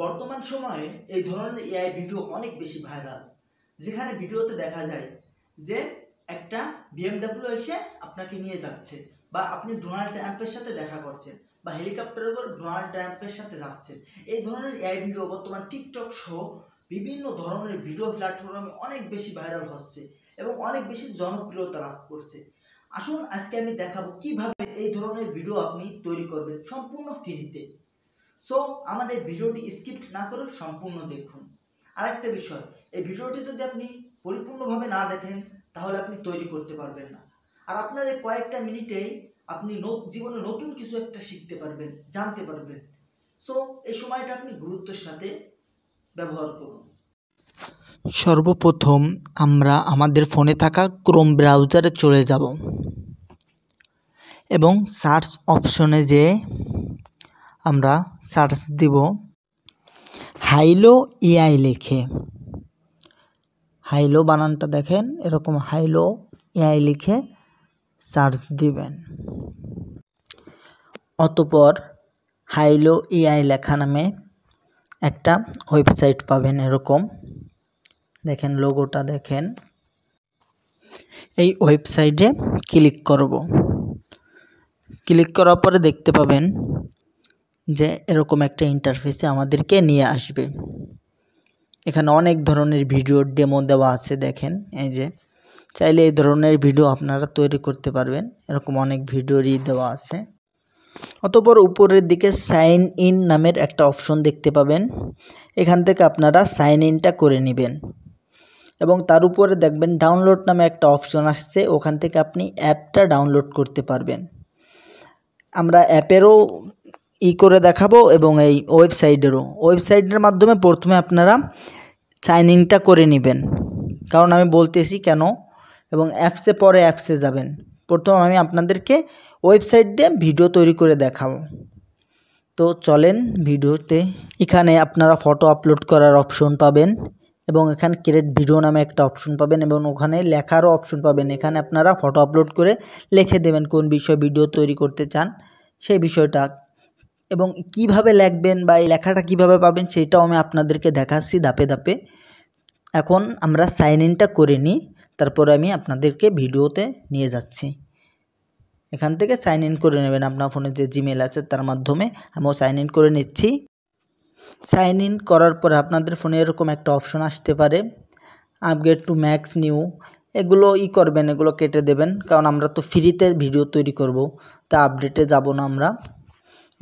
বর্তমান সময়ে এই ধরনের এআই ভিডিও অনেক বেশি ভাইরাল, যেখানে ভিডিওতে দেখা যায় যে একটা বিএমডব্লিউ এসে আপনাকে নিয়ে যাচ্ছে, বা আপনি ডোনাল্ড ট্রাম্পের সাথে দেখা করছেন, বা হেলিকপ্টারের উপর ডোনাল্ড ট্রাম্পের সাথে যাচ্ছেন। এই ধরনের এআই ভিডিও বর্তমান টিকটক সহ বিভিন্ন ধরনের ভিডিও প্ল্যাটফর্মে অনেক বেশি ভাইরাল হচ্ছে এবং অনেক বেশি জনপ্রিয়তা লাভ করছে। আসুন আজকে আমি দেখাবো কিভাবে এই ধরনের ভিডিও আপনি তৈরি করবেন সম্পূর্ণ ফ্রিতে। সো আমার এই ভিডিওটি স্কিপ না করে সম্পূর্ণ দেখুন। আরেকটা বিষয়, এই ভিডিওটি যদি আপনি পরিপূর্ণভাবে না দেখেন তাহলে আপনি তৈরি করতে পারবেন না, আর আপনার এই কয়েকটা মিনিটেই আপনি জীবনে নতুন কিছু একটা শিখতে পারবেন, জানতে পারবেন। সো এই সময়টা আপনি গুরুত্বের সাথে ব্যবহার করুন। সর্বপ্রথম আমরা আমাদের ফোনে থাকা ক্রোম ব্রাউজারে চলে যাব এবং সার্চ অপশনে যেয়ে আমরা সার্চ দিব হাইলো এআই লিখে। হাইলো বানানটা দেখেন, এরকম হাইলো এআই লিখে সার্চ দিবেন। অতঃপর হাইলো এআই লেখা নামে একটা ওয়েবসাইট পাবেন। এরকম দেখেন, লোগোটা দেখেন। এই ওয়েবসাইটে ক্লিক করব। ক্লিক করার পরে দেখতে পাবেন যে এরকম একটা ইন্টারফেসে আমাদেরকে নিয়ে আসবে। এখানে অনেক ধরনের ভিডিও ডেমো দেওয়া আছে। দেখেন, এই যে চাইলে এই ধরনের ভিডিও আপনারা তৈরি করতে পারবেন। এরকম অনেক ভিডিওরই দেওয়া আছে। অতঃপর উপরের দিকে সাইন ইন নামের একটা অপশন দেখতে পাবেন। এখান থেকে আপনারা সাইন ইনটা করে নেবেন এবং তার উপরে দেখবেন ডাউনলোড নামে একটা অপশন আসছে। ওখান থেকে আপনি অ্যাপটা ডাউনলোড করতে পারবেন। আমরা অ্যাপেরও করে দেখাবো এবং এই ওয়েবসাইটের মাধ্যমে প্রথমে আপনারা সাইন ইনটা করে নেবেন, কারণ আমি বলতেছি কেন, এবং পরে অ্যাপসে যাবেন। প্রথম আমি আপনাদেরকে ওয়েবসাইট দিয়ে ভিডিও তৈরি করে দেখাবো। তো চলেন ভিডিওতে। এখানে আপনারা ফটো আপলোড করার অপশন পাবেন এবং এখানে ক্রিয়েট ভিডিও নামে একটা অপশন পাবেন এবং ওখানে লেখারও অপশন পাবেন। এখানে আপনারা ফটো আপলোড করে লিখে দেবেন কোন বিষয়ে ভিডিও তৈরি করতে চান সেই বিষয়টা, এবং কিভাবে লিখবেন বা এই লেখাটা কিভাবে পাবেন সেটাও আমি আপনাদেরকে দেখাচ্ছি ধাপে ধাপে। এখন আমরা সাইন ইনটা করে নিই, তারপরে আমি আপনাদেরকে ভিডিওতে নিয়ে যাচ্ছি। এখান থেকে সাইন ইন করে নেবেন আপনার ফোনে যে জিমেল আছে তার মাধ্যমে। আমিও সাইন ইন করে নিচ্ছি। সাইন ইন করার পরে আপনাদের ফোনে এরকম একটা অপশন আসতে পারে, আপগ্রেড টু ম্যাক্স নিউ। এগুলো করবেন, এগুলো কেটে দেবেন, কারণ আমরা তো ফ্রিতে ভিডিও তৈরি করব, তা আপডেটে যাব না। আমরা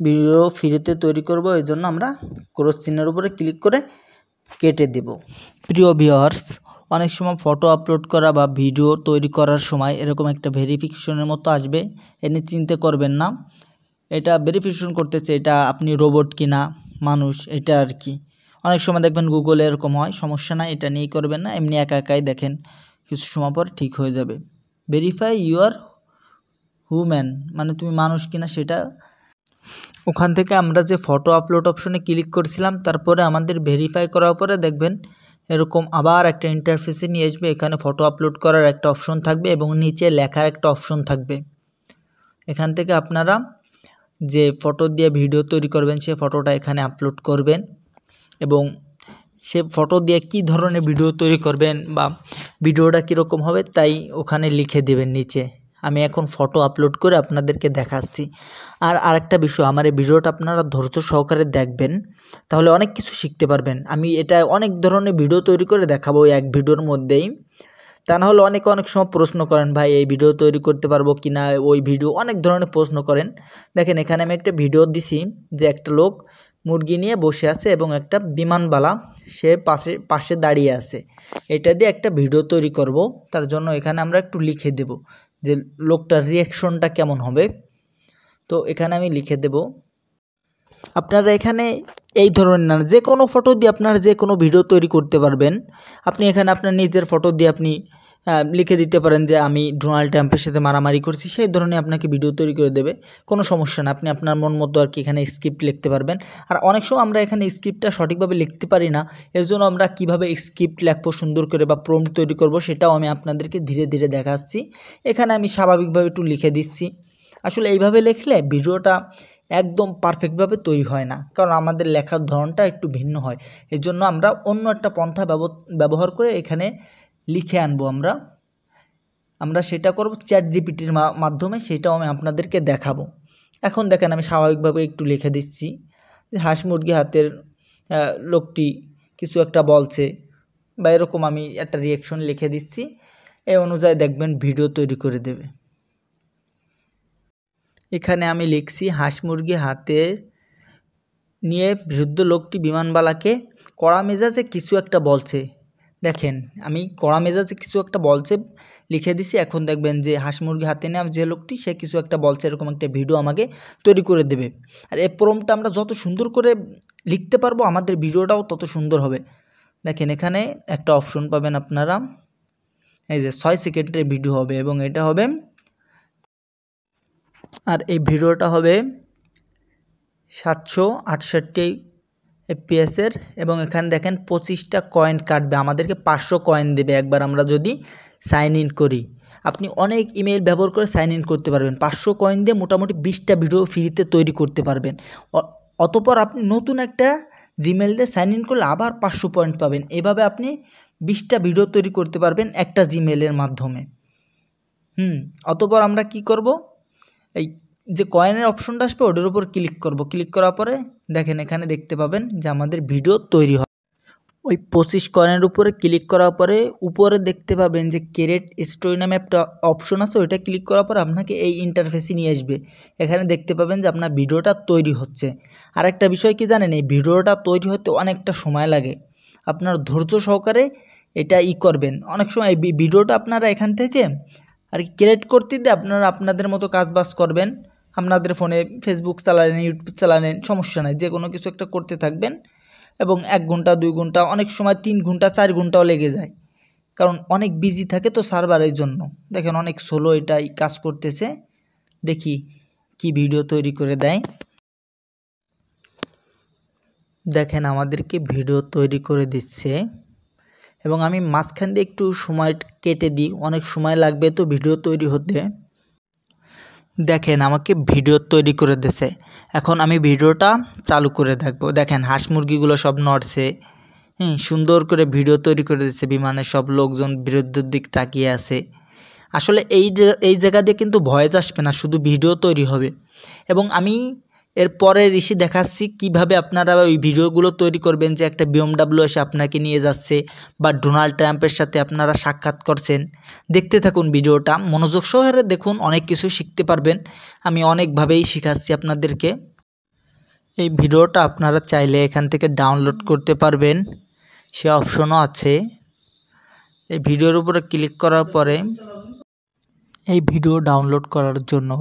ভিডিও ফ্রিতে তৈরি করব, এই জন্য আমরা ক্রস চিহ্নের উপরে ক্লিক করে কেটে দেব। প্রিয় ভিউয়ার্স, অনেক সময় ফটো আপলোড করা বা ভিডিও তৈরি করার সময় এরকম একটা ভেরিফিকেশনের মতো আসবে। এনে চিন্তা করবেন না, এটা ভেরিফিকেশন করতেছে এটা আপনি রোবট কিনা মানুষ, এটা আর কি। অনেক সময় দেখবেন গুগলে এরকম হয়, সমস্যা নাই, এটা নিয়ে করবেন না। এমনি একাই দেখেন কিছু সময় পর ঠিক হয়ে যাবে। ভেরিফাই ইউর হিউম্যান, মানে তুমি মানুষ কিনা সেটা। ওখান থেকে আমরা যে ফটো আপলোড অপশনে ক্লিক করেছিলাম, তারপরে আমাদের ভেরিফাই করার পরে দেখবেন এরকম আবার একটা ইন্টারফেসে নিয়ে আসবে। এখানে ফটো আপলোড করার একটা অপশন থাকবে এবং নিচে লেখার একটা অপশন থাকবে। এখান থেকে আপনারা যে ফটো দিয়ে ভিডিও তৈরি করবেন সেই ফটোটা এখানে আপলোড করবেন এবং সে ফটো দিয়ে কী ধরনের ভিডিও তৈরি করবেন বা ভিডিওটা কীরকম হবে তাই ওখানে লিখে দেবেন নিচে। আমি এখন ফটো আপলোড করে আপনাদেরকে দেখাচ্ছি। আর আরেকটা বিষয়, আমার এই ভিডিওটা আপনারা ধৈর্য সহকারে দেখবেন, তাহলে অনেক কিছু শিখতে পারবেন। আমি এটা অনেক ধরনের ভিডিও তৈরি করে দেখাবো এক ভিডিওর মধ্যেই। তা না হলে অনেক সময় প্রশ্ন করেন, ভাই এই ভিডিও তৈরি করতে পারবো কি না, ওই ভিডিও অনেক ধরনের প্রশ্ন করেন। দেখেন, এখানে আমি একটা ভিডিও দিছি যে একটা লোক মুরগি নিয়ে বসে আছে এবং একটা বিমানবালা সে পাশে দাঁড়িয়ে আছে। এটা দিয়ে একটা ভিডিও তৈরি করব, তার জন্য এখানে আমরা একটু লিখে দেব যে লোকটার রিয়াকশনটা কেমন হবে। তো এখানে আমি লিখে দেব। আপনারা এখানে এই ধরনের না, যে কোনো ফটো দিয়ে আপনারা যে কোনো ভিডিও তৈরি করতে পারবেন। আপনি এখানে আপনার নিজের ফটো দিয়ে আপনি লিখে দিতে পারেন যে আমি ডোনাল্ড ট্রাম্পের সাথে মারামারি করছি, সেই ধরনের আপনাকে ভিডিও তৈরি করে দেবে, কোনো সমস্যা না। আপনি আপনার মন মতো আর কি এখানে স্ক্রিপ্ট লিখতে পারবেন। আর অনেক সময় আমরা এখানে স্ক্রিপ্টটা সঠিকভাবে লিখতে পারি না, এর জন্য আমরা কীভাবে স্ক্রিপ্ট লিখবো সুন্দর করে বা প্রম্পট তৈরি করব সেটাও আমি আপনাদেরকে ধীরে ধীরে দেখাচ্ছি। এখানে আমি স্বাভাবিকভাবে একটু লিখে দিচ্ছি। আসলে এইভাবে লিখলে ভিডিওটা একদম পারফেক্টভাবে তৈরি হয় না, কারণ আমাদের লেখার ধরনটা একটু ভিন্ন হয়। এর জন্য আমরা অন্য একটা পন্থা ব্যবহার করে এখানে লিখে আনবো। আমরা সেটা করব চ্যাট জিপিটির মাধ্যমে, সেটাও আমি আপনাদেরকে দেখাবো। এখন দেখেন আমি স্বাভাবিকভাবে একটু লিখে দিচ্ছি যে হাঁস মুরগি হাতের লোকটি কিছু একটা বলছে, বা এরকম আমি একটা রিয়াকশন লিখে দিচ্ছি। এই অনুযায়ী দেখবেন ভিডিও তৈরি করে দেবে। এখানে আমি লিখছি হাঁস মুরগি হাতে নিয়ে বৃদ্ধ লোকটি বিমানবালাকে কড়া মেজাজে কিছু একটা বলছে। দেখেন আমি কড়া মেজাজে কিছু একটা বলছে লিখে দিছি। এখন দেখবেন যে হাঁস মুরগি হাতে নেওয়া যে লোকটি সে কিছু একটা বলছে, এরকম একটা ভিডিও আমাকে তৈরি করে দেবে। আর এই প্রম্পটটা আমরা যত সুন্দর করে লিখতে পারবো আমাদের ভিডিওটাও তত সুন্দর হবে। দেখেন এখানে একটা অপশন পাবেন আপনারা, এই যে 6 সেকেন্ডের ভিডিও হবে, এবং এটা হবে, আর এই ভিডিওটা হবে 768 FPS-এর, এবং এখানে দেখেন 25টা কয়েন কাটবে, আমাদেরকে 500 কয়েন দেবে একবার আমরা যদি সাইন ইন করি। আপনি অনেক ইমেল ব্যবহার করে সাইন ইন করতে পারবেন। 500 কয়েন দিয়ে মোটামুটি 20টা ভিডিও ফ্রিতে তৈরি করতে পারবেন। অতঃপর আপনি নতুন একটা জিমেল দিয়ে সাইন ইন করলে আবার 500 পয়েন্ট পাবেন। এভাবে আপনি 20টা ভিডিও তৈরি করতে পারবেন একটা জিমেলের মাধ্যমে। অতঃপর আমরা কি করব, এই যে কয়েনের অপশনটা আসবে ওটার উপর ক্লিক করব। ক্লিক করার পরে দেখেন এখানে দেখতে পাবেন যে আমাদের ভিডিও তৈরি হয়। ওই 25 কয়েনের উপরে ক্লিক করার পরে উপরে দেখতে পাবেন যে ক্রিয়েট স্টোরি নামে একটা অপশন আছে, ওইটা ক্লিক করার পর আপনাকে এই ইন্টারফেসে নিয়ে আসবে। এখানে দেখতে পাবেন যে আপনার ভিডিওটা তৈরি হচ্ছে। আর একটা বিষয় কি জানেন, এই ভিডিওটা তৈরি হতে অনেকটা সময় লাগে। আপনার ধৈর্য সহকারে এটা করবেন। অনেক সময় এই ভিডিওটা আপনারা এখান থেকে আর কি ক্রিয়েট করতে দিয়ে আপনারা আপনাদের মতো কাজবাজ করবেন। আপনাদের ফোনে ফেসবুক চালালেন, ইউটিউব চালালেন, সমস্যা নাই, যে কোনো কিছু একটা করতে থাকবেন, এবং 1 ঘন্টা 2 ঘন্টা, অনেক সময় 3 ঘন্টা 4 ঘন্টাও লেগে যায়, কারণ অনেক বিজি থাকে তো সার্ভারের জন্য। দেখেন অনেক স্লো এটাই কাজ করতেছে। দেখি কি ভিডিও তৈরি করে দেয়। দেখেন আমাদেরকে ভিডিও তৈরি করে দিচ্ছে, এবং আমি মাঝখান দিয়ে একটু সময় কেটে দিই, অনেক সময় লাগবে তো ভিডিও তৈরি হতে। দেখেন আমাকে ভিডিও তৈরি করে দিয়েছে। এখন আমি ভিডিওটা চালু করে দেখবো। দেখেন হাঁস মুরগিগুলো সব নড়ছে, সুন্দর করে ভিডিও তৈরি করে দিচ্ছে। বিমানের সব লোকজন বিরুদ্ধের দিক তাকিয়ে আছে। আসলে এই জায়গা দিয়ে কিন্তু ভয়েস আসবে না, শুধু ভিডিও তৈরি হবে। এবং আমি এরপরে দেখাচ্ছি কিভাবে আপনারা ওই ভিডিওগুলো তৈরি করবেন, যে একটা BMW এসে আপনাকে নিয়ে যাচ্ছে, বা ডোনাল্ড ট্রাম্পের সাথে আপনারা সাক্ষাৎ করছেন। দেখতে থাকুন ভিডিওটা, মনোযোগ সহকারে দেখুন, অনেক কিছু শিখতে পারবেন। আমি অনেকভাবেই শেখাচ্ছি আপনাদেরকে। এই ভিডিওটা আপনারা চাইলে এখান থেকে ডাউনলোড করতে পারবেন, সে অপশনও আছে। এই ভিডিওর উপরে ক্লিক করার পরে এই ভিডিও ডাউনলোড করার জন্য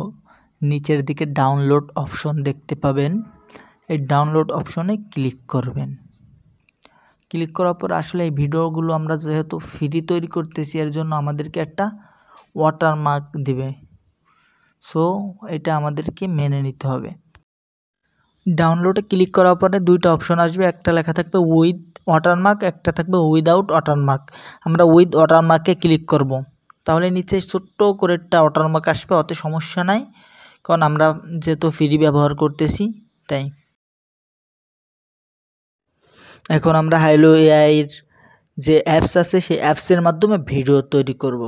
নিচের দিকে ডাউনলোড অপশন দেখতে পাবেন। এই ডাউনলোড অপশনে ক্লিক করবেন। ক্লিক করার পর আসলে এই ভিডিওগুলো আমরা যেহেতু ফ্রি তৈরি করতেছি, এর জন্য আমাদেরকে একটা ওয়াটারমার্ক দিবে। সো এটা আমাদেরকে মেনে নিতে হবে। ডাউনলোডে ক্লিক করার পরে 2টা অপশন আসবে, একটা লেখা থাকবে উইথ ওয়াটারমার্ক, একটা থাকবে উইদাউট ওয়াটারমার্ক। আমরা উইথ ওয়াটারমার্কে ক্লিক করব। তাহলে নিচে ছোট্ট করে একটা ওয়াটারমার্ক আসবে, অত সমস্যা নাই, কারণ আমরা যেহেতু ফ্রি ব্যবহার করতেছি তাই। এখন আমরা হাইলো এআইয়ের যে অ্যাপস আছে সেই অ্যাপসের মাধ্যমে ভিডিও তৈরি করব।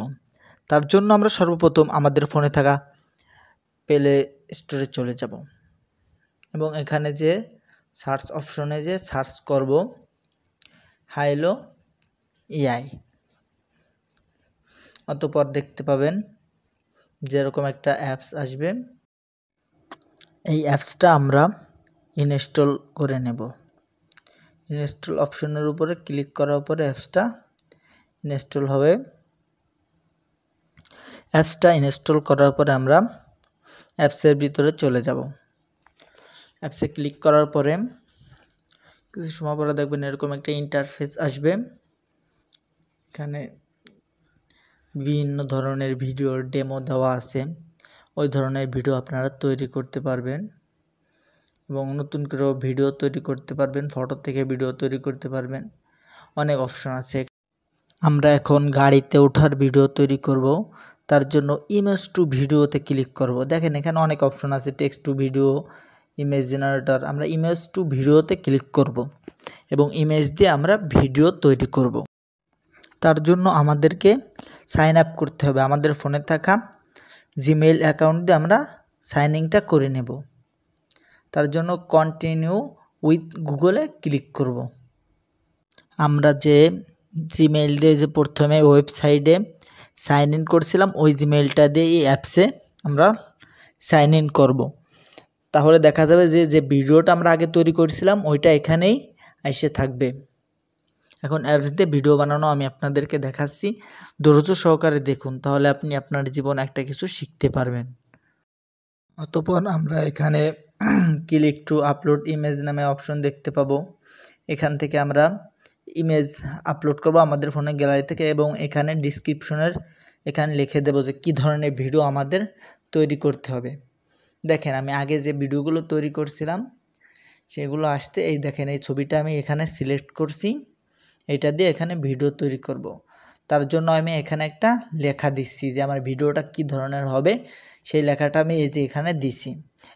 তার জন্য আমরা সর্বপ্রথম আমাদের ফোনে থাকা প্লে স্টোরে চলে যাব, এবং এখানে যে সার্চ অপশনে যে সার্চ করব হাইলো এআই। অতঃপর দেখতে পাবেন যেরকম একটা অ্যাপস আসবে। এই অ্যাপসটা আমরা ইনস্টল করে নেব। ইনস্টল অপশনের উপরে ক্লিক করার পরে অ্যাপসটা ইনস্টল হবে। অ্যাপসটা ইনস্টল করার পরে আমরা অ্যাপসের ভিতরে চলে যাব। অ্যাপসে ক্লিক করার পরে কিছু সময় পরে দেখবেন এরকম একটা ইন্টারফেস আসবে। এখানে বিভিন্ন ধরনের ভিডিওর ডেমো দেওয়া আছে, ওই ধরনের ভিডিও আপনারা তৈরি করতে পারবেন, এবং নতুন করেও ভিডিও তৈরি করতে পারবেন, ফটো থেকে ভিডিও তৈরি করতে পারবেন, অনেক অপশন আছে। আমরা এখন গাড়িতে ওঠার ভিডিও তৈরি করব, তার জন্য ইমেজ টু ভিডিওতে ক্লিক করব। দেখেন এখানে অনেক অপশন আছে, text to video, image generator, আমরা ইমেজ টু ভিডিওতে ক্লিক করব এবং ইমেজ দিয়ে আমরা ভিডিও তৈরি করব। তার জন্য আমাদেরকে সাইন আপ করতে হবে। আমাদের ফোনে থাকা জিমেইল অ্যাকাউন্ট দিয়ে আমরা সাইন ইনটা করে নেব। তার জন্য কন্টিনিউ উইথ গুগলে ক্লিক করব। আমরা যে জিমেইল দিয়ে যে প্রথমে ওয়েবসাইটে সাইন ইন করছিলাম ওই জিমেইলটা দিয়ে এই অ্যাপসে আমরা সাইন ইন করব। তাহলে দেখা যাবে যে ভিডিওটা আমরা আগে তৈরি করেছিলাম ওইটা এখানেই এসে থাকবে। এখন অ্যাপস দিয়ে ভিডিও বানানো আমি আপনাদেরকে দেখাচ্ছি, ধৈর্য সহকারে দেখুন, তাহলে আপনি আপনার জীবনে একটা কিছু শিখতে পারবেন। অতঃপর আমরা এখানে ক্লিক টু আপলোড ইমেজ নামে অপশন দেখতে পাবো। এখান থেকে আমরা ইমেজ আপলোড করব আমাদের ফোনের গ্যালারি থেকে এবং এখানে ডিসক্রিপশনের এখানে লিখে দেবো যে কী ধরনের ভিডিও আমাদের তৈরি করতে হবে। দেখেন আমি আগে যে ভিডিওগুলো তৈরি করছিলাম সেগুলো আসতে এই দেখেন এই ছবিটা আমি এখানে সিলেক্ট করছি, এটা দিয়ে এখানে ভিডিও তৈরি করব। তার জন্য আমি এখানে একটা লেখা দিচ্ছি যে আমার ভিডিওটা কী ধরনের হবে, সেই লেখাটা আমি এই যে এখানে দিছি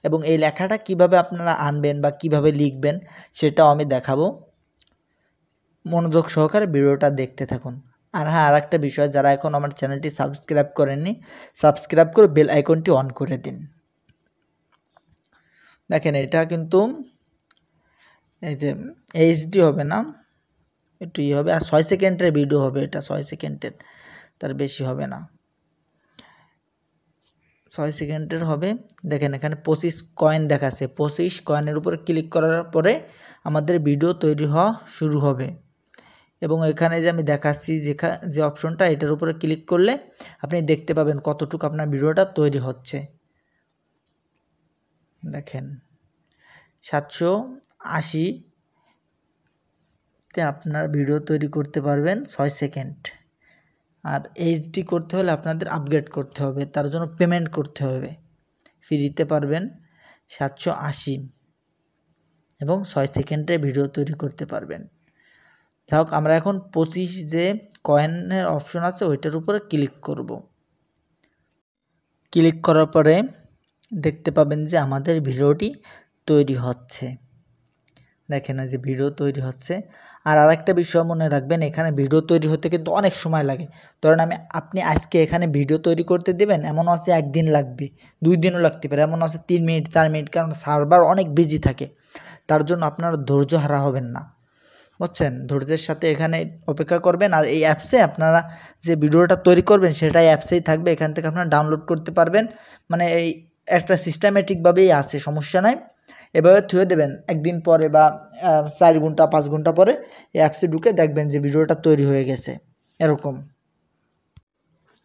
এবং এই লেখাটা কিভাবে আপনারা আনবেন বা কিভাবে লিখবেন সেটাও আমি দেখাবো। মনোযোগ সহকারে ভিডিওটা দেখতে থাকুন। আর হ্যাঁ, আর একটা বিষয়, যারা এখন আমার চ্যানেলটি সাবস্ক্রাইব করেননি সাবস্ক্রাইব করে বেল আইকনটি অন করে দিন। দেখেন এটা কিন্তু এই যে এইচডি হবে না, একটু হবে আর 6 সেকেন্ডের ভিডিও হবে, এটা 6 সেকেন্ডের, তার বেশি হবে না, 6 সেকেন্ডের হবে। দেখেন এখানে 25 কয়েন দেখাচ্ছে, 25 কয়েনের উপরে ক্লিক করার পরে আমাদের ভিডিও তৈরি হওয়া শুরু হবে এবং এখানে যে আমি দেখাচ্ছি যে অপশনটা এটার উপরে ক্লিক করলে আপনি দেখতে পাবেন কতটুকু আপনার ভিডিওটা তৈরি হচ্ছে। দেখেন 780-তে আপনার ভিডিও তৈরি করতে পারবেন 6 সেকেন্ড। আর এইচডি করতে হলে আপনাদের আপগ্রেড করতে হবে, তার জন্য পেমেন্ট করতে হবে। ফ্রিতে পারবেন 780 এবং 6 সেকেন্ডে ভিডিও তৈরি করতে পারবেন। যাই হোক, আমরা এখন 25 যে কয়েনের অপশন আছে ওইটার উপরে ক্লিক করব। ক্লিক করার পরে দেখতে পাবেন যে আমাদের ভিডিওটি তৈরি হচ্ছে। দেখেন যে ভিডিও তৈরি হচ্ছে। আর আরেকটা বিষয় মনে রাখবেন, এখানে ভিডিও তৈরি হতে কিন্তু অনেক সময় লাগে। ধরেন আপনি আজকে এখানে ভিডিও তৈরি করতে দেবেন, এমন আছে 1 দিন লাগবে, 2 দিনও লাগতে পারে, এমন আছে 3 মিনিট 4 মিনিট, কারণ সার্ভার অনেক বিজি থাকে। তার জন্য আপনারা ধৈর্য হারা হবেন না, বুঝছেন? ধৈর্যের সাথে এখানে অপেক্ষা করবেন। আর এই অ্যাপসে আপনারা যে ভিডিওটা তৈরি করবেন সেটাই অ্যাপসেই থাকবে, এখান থেকে আপনারা ডাউনলোড করতে পারবেন। মানে এই একটা সিস্টেমেটিকভাবেই আছে, সমস্যা নাই। এভাবে থুয়ে দেবেন, 1 দিন পরে বা 4 ঘন্টা 5 ঘন্টা পরে এই অ্যাপসে ঢুকে দেখবেন যে ভিডিওটা তৈরি হয়ে গেছে। এরকম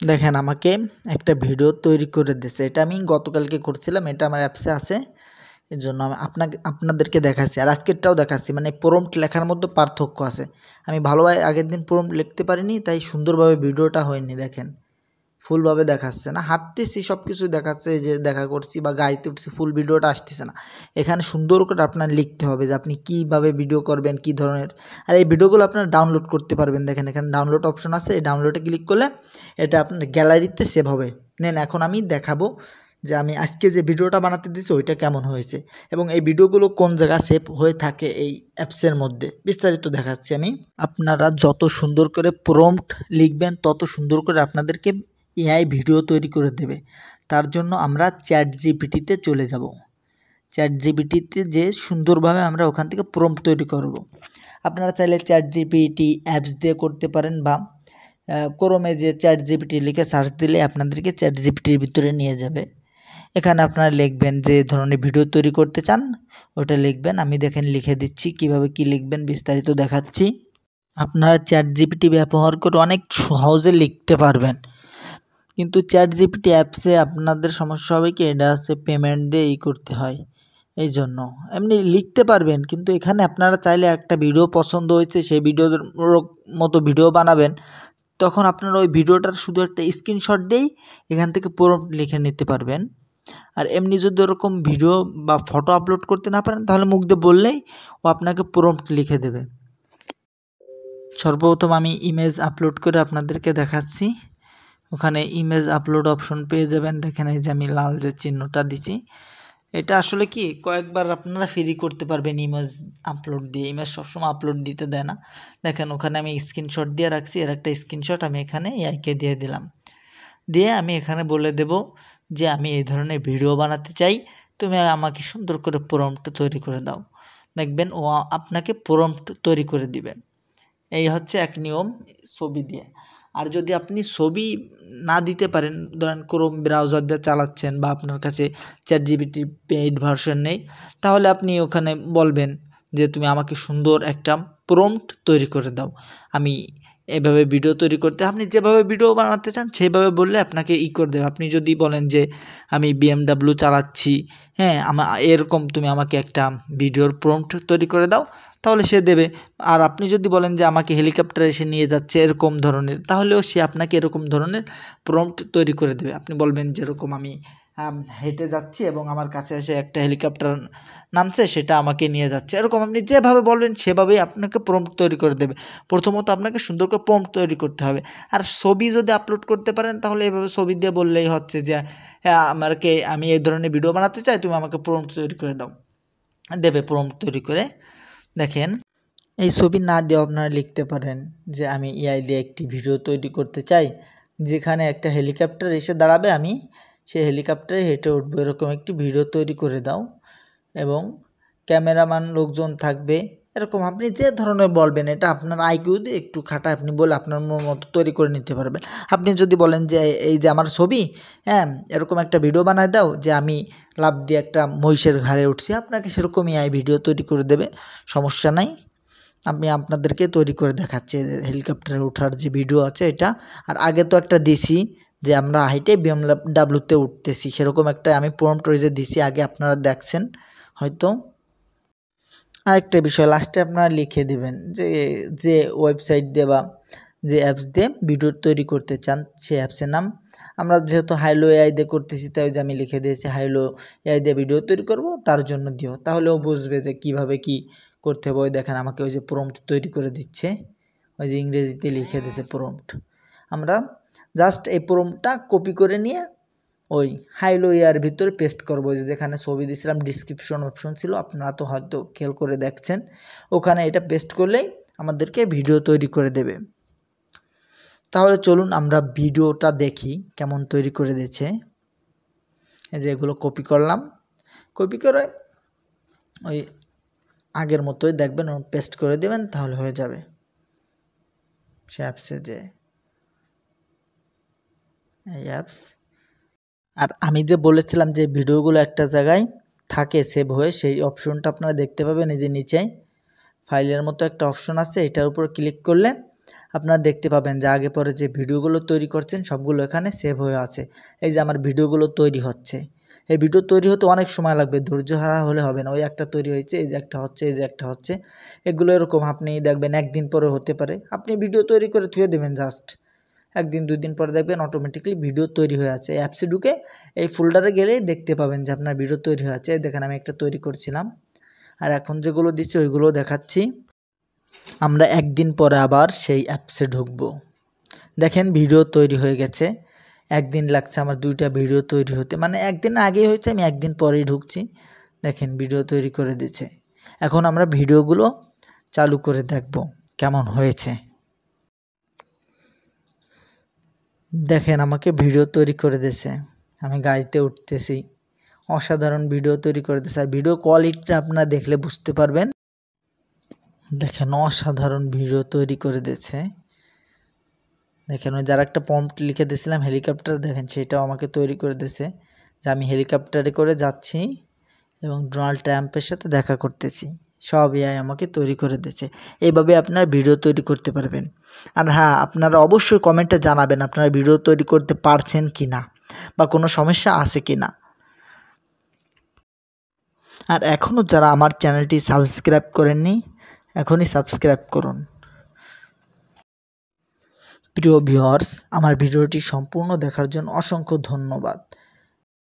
দেখেন আমাকে একটা ভিডিও তৈরি করে দিয়েছে, এটা আমি গতকালকে করছিলাম, এটা আমার অ্যাপসে আছে, এর জন্য আমি আপনাদেরকে দেখাচ্ছি। আর আজকেরটাও দেখাচ্ছি, মানে প্রম্পট লেখার মধ্যে পার্থক্য আছে। আমি ভালোভাবে আগের দিন প্রম্পট লিখতে পারিনি, তাই সুন্দরভাবে ভিডিওটা হয়নি। দেখেন ফুলভাবে দেখাচ্ছে না, হাঁটতেছি সব কিছুই দেখাচ্ছে, যে দেখা করছি বা গাড়িতে উঠছি, ফুল ভিডিওটা আসতেছে না। এখানে সুন্দর করে আপনার লিখতে হবে যে আপনি কীভাবে ভিডিও করবেন, কী ধরনের। আর এই ভিডিওগুলো আপনারা ডাউনলোড করতে পারবেন। দেখেন এখানে ডাউনলোড অপশন আছে, এই ডাউনলোডে ক্লিক করলে এটা আপনার গ্যালারিতে সেভ হবে। নেন এখন আমি দেখাবো যে আমি আজকে যে ভিডিওটা বানাতে দিয়েছি ওইটা কেমন হয়েছে এবং এই ভিডিওগুলো কোন জায়গায় সেভ হয়ে থাকে এই অ্যাপসের মধ্যে, বিস্তারিত দেখাচ্ছি আমি। আপনারা যত সুন্দর করে প্রম্পট লিখবেন তত সুন্দর করে আপনাদেরকে এআই ভিডিও তৈরি করে দেবে। তার জন্য আমরা চ্যাটজিপিটিতে চলে যাব। চ্যাটজিপিটিতে যে সুন্দরভাবে আমরা ওখান থেকে প্রম্পট তৈরি করব। আপনারা চাইলে চ্যাটজিপিটি অ্যাপস দিয়ে করতে পারেন বা ক্রোমে যে চ্যাটজিপিটি লিখে সার্চ দিলে আপনাদেরকে চ্যাটজিপিটির ভিতরে নিয়ে যাবে। এখানে আপনারা লিখবেন যে ধরনের ভিডিও তৈরি করতে চান ওটা লিখবেন। আমি দেখেন লিখে দিচ্ছি কিভাবে কি লিখবেন, বিস্তারিত দেখাচ্ছি। আপনারা চ্যাটজিপিটি ব্যবহার করে অনেক সহজে লিখতে পারবেন, কিন্তু চ্যাটজিপিটি অ্যাপসে আপনাদের সমস্যা হবে কি, এটা হচ্ছে পেমেন্ট দিয়ে করতে হয়, এই জন্য। এমনি লিখতে পারবেন, কিন্তু এখানে আপনারা চাইলে একটা ভিডিও পছন্দ হয়েছে সেই ভিডিওর মতো ভিডিও বানাবেন, তখন আপনারা ওই ভিডিওটার শুধু একটা স্ক্রিনশট দিয়েই এখান থেকে প্রম্পট লিখে নিতে পারবেন। আর এমনি যদি ওরকম ভিডিও বা ফটো আপলোড করতে না পারেন তাহলে মুখ দিয়ে বললেই ও আপনাকে প্রম্পট লিখে দেবে। সর্বপ্রথম আমি ইমেজ আপলোড করে আপনাদেরকে দেখাচ্ছি। ওখানে ইমেজ আপলোড অপশন পেয়ে যাবেন। দেখেন এই যে আমি লাল যে চিহ্নটা দিছি এটা আসলে কি কয়েকবার আপনারা ফ্রি করতে পারবেন ইমেজ আপলোড দিয়ে। ইমেজ সবসময় আপলোড দিতে দেয় না। দেখেন ওখানে আমি স্ক্রিনশট দিয়ে রাখছি, এর একটা স্ক্রিনশট আমি এখানে এআইকে দিয়ে দিলাম। দিয়ে আমি এখানে বলে দেব যে আমি এই ধরনের ভিডিও বানাতে চাই, তুমি আমাকে সুন্দর করে প্রম্পট তৈরি করে দাও। দেখবেন ও আপনাকে প্রম্পট তৈরি করে দিবে। এই হচ্ছে এক নিয়ম ছবি দিয়ে। আর যদি আপনি ছবি না দিতে পারেন, ধরেন ক্রোম ব্রাউজার দিয়ে চালাচ্ছেন বা আপনার কাছে ChatGPT পেইড ভার্সন নেই, তাহলে আপনি ওখানে বলবেন যে তুমি আমাকে সুন্দর একটা প্রম্পট তৈরি করে দাও, আমি এভাবে ভিডিও তৈরি করতে। আপনি যেভাবে ভিডিও বানাতে চান সেভাবে বললে আপনাকে করে দেবে। আপনি যদি বলেন যে আমি BMW চালাচ্ছি, হ্যাঁ এরকম তুমি আমাকে একটা ভিডিওর প্রম্পট তৈরি করে দাও, তাহলে সে দেবে। আর আপনি যদি বলেন যে আমাকে হেলিকপ্টার এসে নিয়ে যাচ্ছে এরকম ধরনের, তাহলেও সে আপনাকে এরকম ধরনের প্রম্পট তৈরি করে দেবে। আপনি বলবেন যেরকম আমি হেঁটে যাচ্ছি এবং আমার কাছে এসে একটা হেলিকপ্টার নামছে, সেটা আমাকে নিয়ে যাচ্ছে, এরকম আপনি যেভাবে বলবেন সেভাবেই আপনাকে প্রম্পট তৈরি করে দেবে। প্রথমত আপনাকে সুন্দর করে প্রম্পট তৈরি করতে হবে। আর ছবি যদি আপলোড করতে পারেন তাহলে এভাবে ছবি দিয়ে বললেই হচ্ছে যে হ্যাঁ আমি এই ধরনের ভিডিও বানাতে চাই, তুমি আমাকে প্রম্পট তৈরি করে দাও, দেবে প্রম্পট তৈরি করে। দেখেন এই ছবি না দিয়েও আপনারা লিখতে পারেন যে আমি এআই দিয়ে একটি ভিডিও তৈরি করতে চাই, যেখানে একটা হেলিকপ্টার এসে দাঁড়াবে, আমি সেই হেলিকপ্টারে হেঁটে উঠবো, এরকম একটি ভিডিও তৈরি করে দাও এবং ক্যামেরাম্যান লোকজন থাকবে, এরকম আপনি যে ধরনের বলবেন। এটা আপনার আইকিউ দিয়ে একটু খাটা আপনি বলে আপনার মতো তৈরি করে নিতে পারবেন। আপনি যদি বলেন যে এই যে আমার ছবি, হ্যাঁ এরকম একটা ভিডিও বানায় দাও যে আমি লাফ দিয়ে একটা মহিষের ঘাড়ে উঠছি, আপনাকে সেরকম এআই ভিডিও তৈরি করে দেবে, সমস্যা নাই। আমি আপনাদেরকে তৈরি করে দেখাচ্ছি হেলিকপ্টারে ওঠার যে ভিডিও আছে এটা। আর আগে তো একটা দিছি যে আমরা হাইটে BMW-তে উঠতেছি, সেরকম একটা আমি প্রম্পট যে দিছি আগে, আপনারা দেখছেন হয়তো। আরেকটা বিষয় লাস্টে আপনারা লিখে দেবেন যে ওয়েবসাইট দিয়ে বা যে অ্যাপস দিয়ে ভিডিও তৈরি করতে চান সেই অ্যাপসের নাম। আমরা যেহেতু হাইলো এআই দিয়ে করতেছি, তাই যে আমি লিখে দিয়েছি হাইলো এআই দিয়ে ভিডিও তৈরি করব, তার জন্য দিও, তাহলেও বুঝবে যে কীভাবে কি করতে হবে। দেখেন আমাকে ওই যে প্রম্পট তৈরি করে দিচ্ছে, ওই যে ইংরেজিতে লিখে দিয়েছে প্রম্পট। আমরা জাস্ট এই প্রম্পটটা কপি করে নিয়ে ওই হাইলো এআইয়ের ভিতরে পেস্ট করবো, যেখানে ছবি দিয়েছিলাম ডিসক্রিপশন অপশন ছিল, আপনারা তো হয়তো খেয়াল করে দেখছেন, ওখানে এটা পেস্ট করলেই আমাদেরকে ভিডিও তৈরি করে দেবে। তাহলে চলুন আমরা ভিডিওটা দেখি কেমন তৈরি করে দিয়েছে। এই যে এগুলো কপি করলাম, কপি করে ওই আগের মতোই দেখবেন পেস্ট করে দেবেন, তাহলে হয়ে যাবে। সে অ্যাপসে যে এই অ্যাপস, আর আমি যে বলেছিলাম যে ভিডিওগুলো একটা জায়গায় থাকে সেভ হয়ে, সেই অপশনটা আপনারা দেখতে পাবেন এই যে নিচে ফাইলের মতো একটা অপশন আছে, এটার উপর ক্লিক করলে আপনারা দেখতে পাবেন যে আগে পরে যে ভিডিওগুলো তৈরি করছেন সবগুলো এখানে সেভ হয়ে আছে। এই যে আমার ভিডিওগুলো তৈরি হচ্ছে, এই ভিডিও তৈরি হতে অনেক সময় লাগবে, ধৈর্য হারা হলে হবে না। ওই একটা তৈরি হয়েছে, এই যে একটা হচ্ছে, এই যে একটা হচ্ছে, এগুলো এরকম আপনি দেখবেন একদিন পরে হতে পারে। আপনি ভিডিও তৈরি করে থুয়ে দেবেন, জাস্ট একদিন দুই দিন পরে দেখবেন অটোমেটিক্যালি ভিডিও তৈরি হয়ে আছে। অ্যাপসে ঢুকে এই ফোল্ডারে গেলেই দেখতে পাবেন যে আপনার ভিডিও তৈরি হয়ে আছে। দেখেন আমি একটা তৈরি করছিলাম, আর এখন যেগুলো দিচ্ছি ওইগুলো দেখাচ্ছি। আমরা একদিন পরে আবার সেই অ্যাপসে ঢুকবো। দেখেন ভিডিও তৈরি হয়ে গেছে, একদিন লাগছে আমার 2টা ভিডিও তৈরি হতে, মানে একদিন আগেই হয়েছে, আমি একদিন পরেই ঢুকছি। দেখেন ভিডিও তৈরি করে দিচ্ছে। এখন আমরা ভিডিওগুলো চালু করে দেখব কেমন হয়েছে। দেখেন আমাকে ভিডিও তৈরি করে দিয়েছে, আমি গাড়িতে উঠতেছি, অসাধারণ ভিডিও তৈরি করে দিয়েছে। আর ভিডিও কোয়ালিটিটা আপনারা দেখলে বুঝতে পারবেন। দেখেন অসাধারণ ভিডিও তৈরি করে দিয়েছে। দেখেন ওই যারা একটা প্রম্পট লিখে দিয়েছিলাম হেলিকপ্টার, দেখেন সেটাও আমাকে তৈরি করে দিয়েছে যে আমি হেলিকপ্টারে করে যাচ্ছি এবং ডোনাল্ড ট্রাম্পের সাথে দেখা করতেছি, সব এআই আমাকে তৈরি করে দিয়েছে। এইভাবে আপনারা ভিডিও তৈরি করতে পারবেন। আর হ্যাঁ, আপনারা অবশ্যই কমেন্টে জানাবেন আপনারা ভিডিও তৈরি করতে পারছেন কি না বা কোনো সমস্যা আছে কি না। আর এখনও যারা আমার চ্যানেলটি সাবস্ক্রাইব করেননি, এখনই সাবস্ক্রাইব করুন। প্রিয় ভিউয়ার্স, আমার ভিডিওটি সম্পূর্ণ দেখার জন্য অসংখ্য ধন্যবাদ।